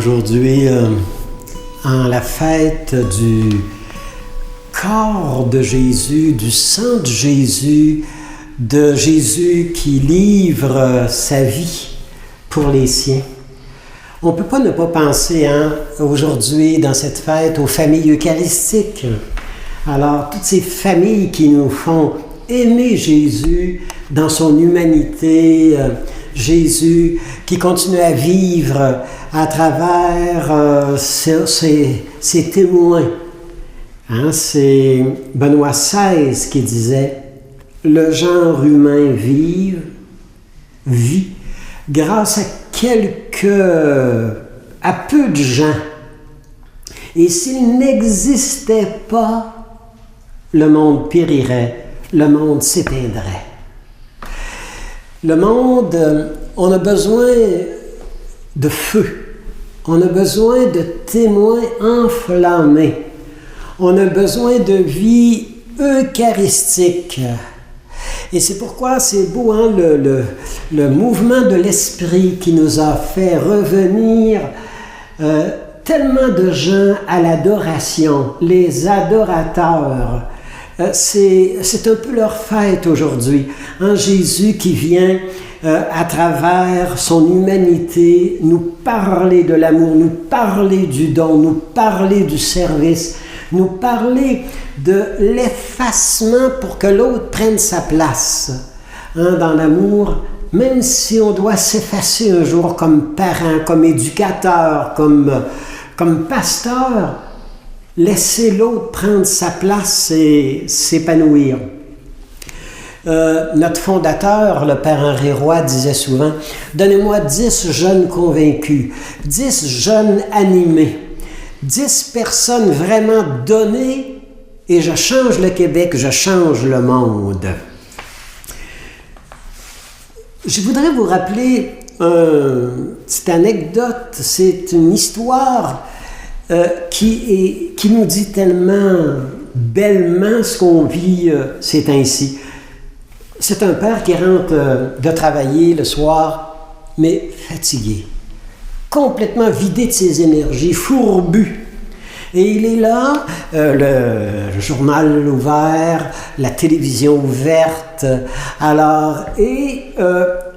aujourd'hui en la fête du corps de Jésus, du sang de Jésus qui livre sa vie pour les siens. On ne peut pas ne pas penser aujourd'hui dans cette fête aux familles eucharistiques. Alors, toutes ces familles qui nous font aimer Jésus dans son humanité, Jésus qui continue à vivre à travers ses témoins. C'est Benoît XVI qui disait « Le genre humain vit grâce à peu de gens. Et s'il n'existait pas, le monde périrait, le monde s'éteindrait. » Le monde, on a besoin de feu, on a besoin de témoins enflammés, on a besoin de vie eucharistique. Et c'est pourquoi c'est beau, le mouvement de l'Esprit qui nous a fait revenir tellement de gens à l'adoration, les adorateurs. C'est un peu leur fête aujourd'hui. Jésus qui vient à travers son humanité nous parler de l'amour, nous parler du don, nous parler du service, nous parler de l'effacement pour que l'autre prenne sa place dans l'amour, même si on doit s'effacer un jour comme parent, comme éducateur, comme pasteur. Laisser l'autre prendre sa place et s'épanouir. Notre fondateur, le Père Henri Roy, disait souvent « Donnez-moi 10 jeunes convaincus, 10 jeunes animés, 10 personnes vraiment données et je change le Québec, je change le monde. » Je voudrais vous rappeler une petite anecdote, c'est une histoire qui nous dit tellement bellement ce qu'on vit ces temps-ci. C'est un père qui rentre de travailler le soir, mais fatigué, complètement vidé de ses énergies, fourbu. Et il est là, le journal ouvert, la télévision ouverte.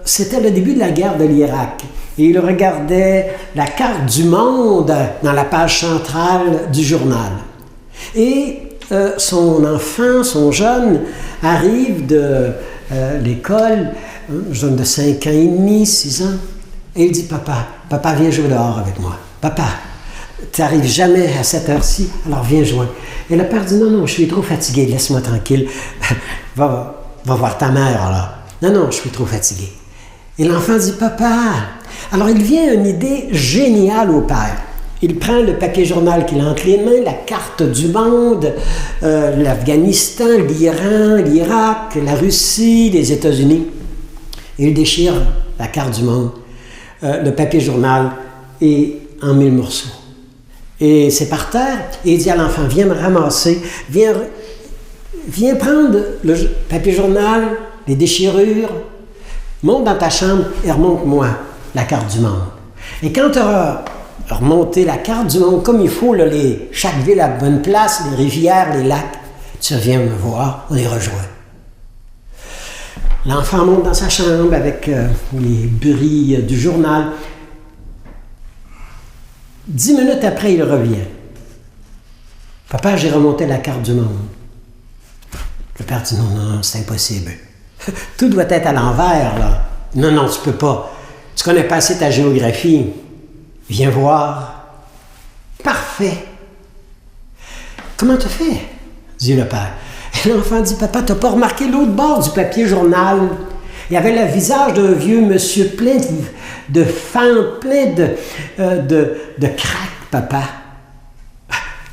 C'était le début de la guerre de l'Irak. Et il regardait la carte du monde dans la page centrale du journal. Et son enfant, son jeune, arrive de l'école, un jeune de 5 ans et demi, 6 ans, et il dit « Papa, viens jouer dehors avec moi. Papa, tu n'arrives jamais à cette heure-ci, alors viens jouer. » Et le père dit « Non, je suis trop fatigué, laisse-moi tranquille. va voir ta mère, là. » « Non, je suis trop fatigué. » Et l'enfant dit « Papa... » Alors, il vient une idée géniale au père. Il prend le papier journal qu'il a entre les mains, la carte du monde, l'Afghanistan, l'Iran, l'Irak, la Russie, les États-Unis. Et il déchire la carte du monde, le papier journal, et en 1000 morceaux. Et c'est par terre, et il dit à l'enfant, viens me ramasser, viens prendre le papier journal, les déchirures, monte dans ta chambre et remonte-moi la carte du monde. Et quand tu auras remonté la carte du monde comme il faut, chaque ville à bonne place, les rivières, les lacs, tu reviens me voir, on est rejoint. L'enfant monte dans sa chambre avec les bruits du journal. 10 minutes après, il revient. « Papa, j'ai remonté la carte du monde. » Le père dit « Non, c'est impossible. Tout doit être à l'envers, là. Non, tu peux pas. Tu connais pas assez ta géographie. Viens voir. » Parfait. Comment tu fais? Dit le père. Et l'enfant dit, papa, t'as pas remarqué l'autre bord du papier journal? Il y avait le visage d'un vieux monsieur plein de fentes, plein de craques, papa.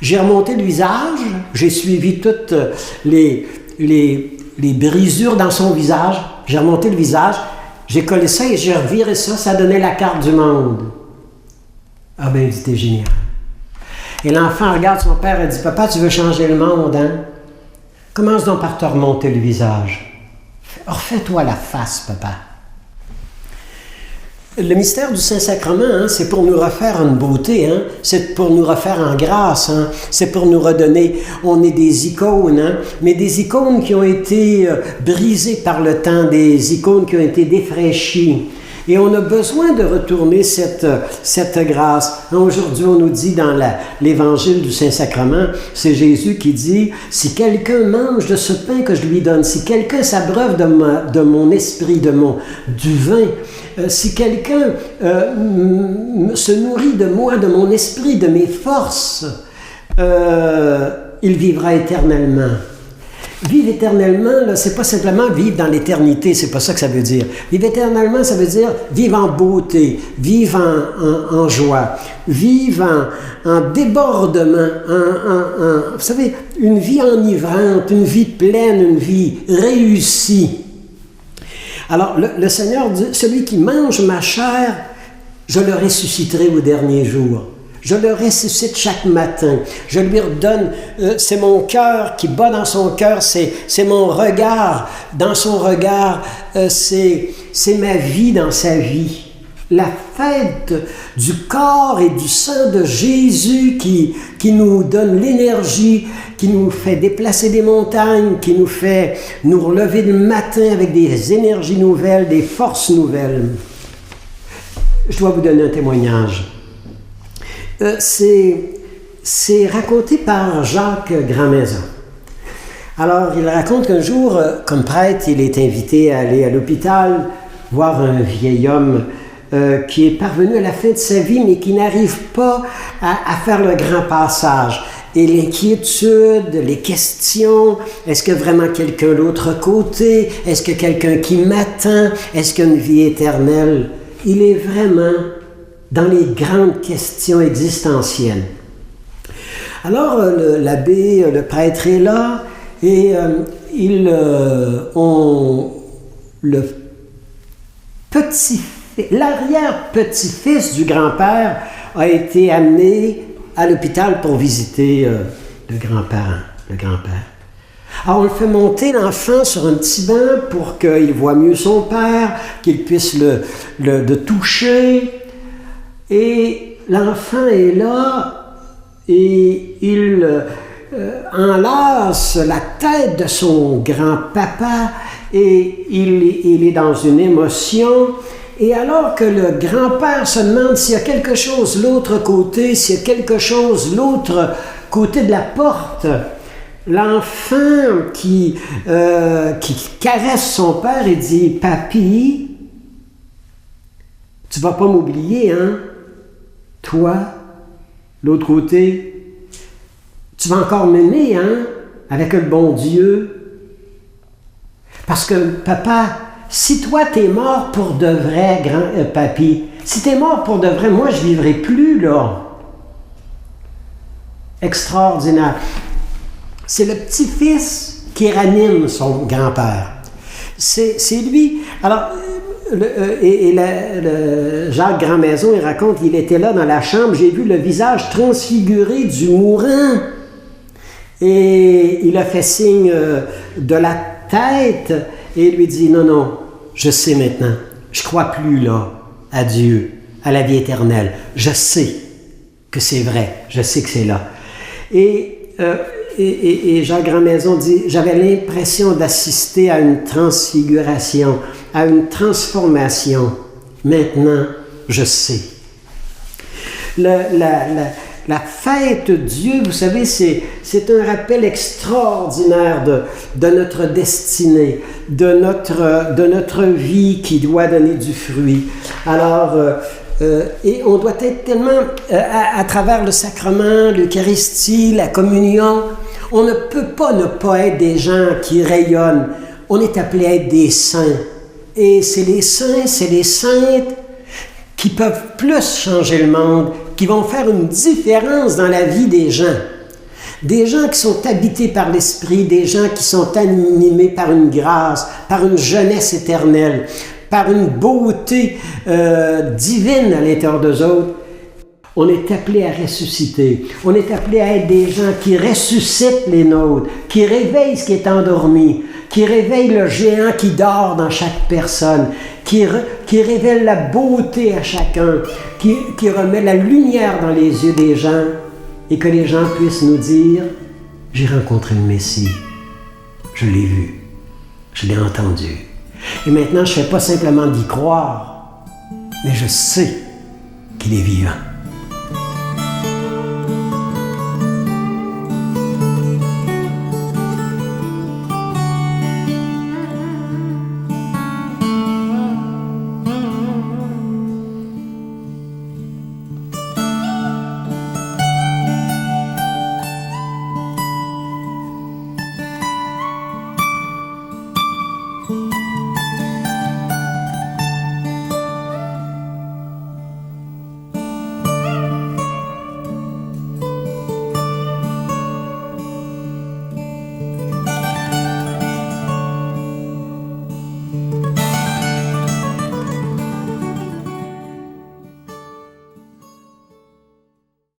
J'ai remonté le visage, j'ai suivi toutes les brisures dans son visage, j'ai remonté le visage, j'ai collé ça et j'ai reviré ça, ça donnait la carte du monde. Ah ben, il dit, t'es génial. Et l'enfant regarde son père et dit, papa, tu veux changer le monde, hein? Commence donc par te remonter le visage. Refais-toi la face, papa. Le mystère du Saint-Sacrement, hein, c'est pour nous refaire en beauté, hein, c'est pour nous refaire en grâce, hein, c'est pour nous redonner. On est des icônes, hein, mais des icônes qui ont été brisées par le temps, des icônes qui ont été défraîchies. Et on a besoin de retourner cette grâce. Aujourd'hui, on nous dit dans l'évangile du Saint-Sacrement, c'est Jésus qui dit « Si quelqu'un mange de ce pain que je lui donne, si quelqu'un s'abreuve de mon esprit, du vin, si quelqu'un se nourrit de moi, de mon esprit, de mes forces, il vivra éternellement. » Vivre éternellement, là, c'est pas simplement vivre dans l'éternité, c'est pas ça que ça veut dire. Vivre éternellement, ça veut dire vivre en beauté, vivre en joie, vivre en débordement, vous savez, une vie enivrante, une vie pleine, une vie réussie. Alors, le Seigneur dit, celui qui mange ma chair, je le ressusciterai au dernier jour. Je le ressuscite chaque matin. Je lui redonne, c'est mon cœur qui bat dans son cœur, c'est mon regard dans son regard, c'est ma vie dans sa vie. La fête du corps et du sang de Jésus qui nous donne l'énergie, qui nous fait déplacer des montagnes, qui nous fait nous relever le matin avec des énergies nouvelles, des forces nouvelles. Je dois vous donner un témoignage. C'est raconté par Jacques Grandmaison. Alors, il raconte qu'un jour, comme prêtre, il est invité à aller à l'hôpital voir un vieil homme qui est parvenu à la fin de sa vie, mais qui n'arrive pas à faire le grand passage. Et l'inquiétude, les questions, est-ce que vraiment quelqu'un de l'autre côté? Est-ce que quelqu'un qui m'attend? Est-ce qu'il y a une vie éternelle? Il est vraiment dans les grandes questions existentielles. Alors, l'abbé, le prêtre est là, et l'arrière-petit-fils du grand-père a été amené à l'hôpital pour visiter le grand-père. Alors, on le fait monter, l'enfant, sur un petit banc pour qu'il voit mieux son père, qu'il puisse le toucher. Et l'enfant est là et il enlace la tête de son grand-papa et il est dans une émotion. Et alors que le grand-père se demande s'il y a quelque chose l'autre côté, s'il y a quelque chose l'autre côté de la porte, l'enfant qui caresse son père et dit « Papy, tu vas pas m'oublier, hein? Toi, l'autre côté, tu vas encore m'aimer, hein? Avec le bon Dieu. Parce que, papa, si toi, t'es mort pour de vrai, papy, si t'es mort pour de vrai, moi, je vivrai plus, là. » Extraordinaire. C'est le petit-fils qui ranime son grand-père. C'est lui. Alors, Jacques Grandmaison, il raconte, il était là dans la chambre, j'ai vu le visage transfiguré du mourant. Et il a fait signe de la tête et il lui dit, non, je sais maintenant, je crois plus là à Dieu, à la vie éternelle. Je sais que c'est vrai, je sais que c'est là. Et Jacques Grandmaison dit, j'avais l'impression d'assister à une transfiguration, à une transformation. Maintenant, je sais. La fête Dieu, vous savez, c'est un rappel extraordinaire de notre destinée, de notre vie qui doit donner du fruit. Alors, et on doit être tellement, à travers le sacrement, l'Eucharistie, la communion, on ne peut pas ne pas être des gens qui rayonnent. On est appelé à être des saints. Et c'est les saints, c'est les saintes qui peuvent plus changer le monde, qui vont faire une différence dans la vie des gens. Des gens qui sont habités par l'Esprit, des gens qui sont animés par une grâce, par une jeunesse éternelle, par une beauté divine à l'intérieur d'eux autres. On est appelé à ressusciter. On est appelé à être des gens qui ressuscitent les nôtres, qui réveillent ce qui est endormi, qui réveillent le géant qui dort dans chaque personne, qui qui révèle la beauté à chacun, qui remet la lumière dans les yeux des gens et que les gens puissent nous dire « J'ai rencontré le Messie, je l'ai vu, je l'ai entendu. Et maintenant, je ne fais pas simplement d'y croire, mais je sais qu'il est vivant. »